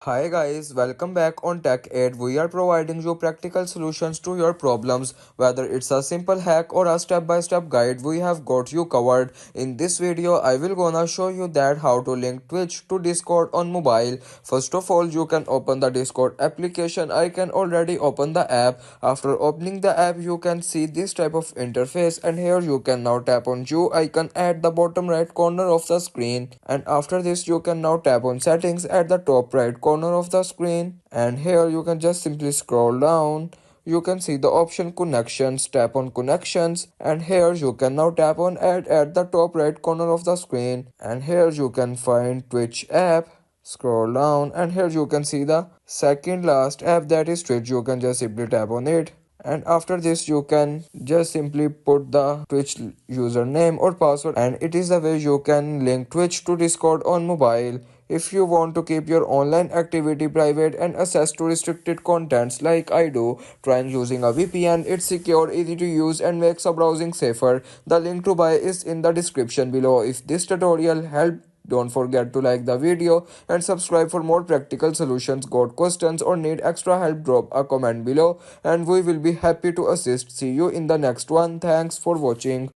Hi guys, welcome back on Tech Aid. We are providing you practical solutions to your problems. Whether it's a simple hack or a step-by-step guide, we have got you covered. In this video, I will gonna show you that how to link Twitch to Discord on mobile. First of all, you can open the Discord application. I can already open the app. After opening the app, you can see this type of interface, and here you can now tap on View icon at the bottom right corner of the screen. And after this, you can now tap on Settings at the top right corner of the screen, and here you can just simply scroll down. You can see the option Connections. Tap on Connections, and here you can now tap on Add at the top right corner of the screen, and here you can find Twitch app. Scroll down, and here you can see the second last app, that is Twitch. You can just simply tap on it, and after this you can just simply put the Twitch username or password, and it is the way you can link Twitch to Discord on mobile. If you want to keep your online activity private and access to restricted contents like I do, try using a VPN. It's secure, easy to use, and makes a browsing safer. The link to buy is in the description below. If this tutorial helped, don't forget to like the video and subscribe for more practical solutions. Got questions or need extra help? Drop a comment below and we will be happy to assist. See you in the next one. Thanks for watching.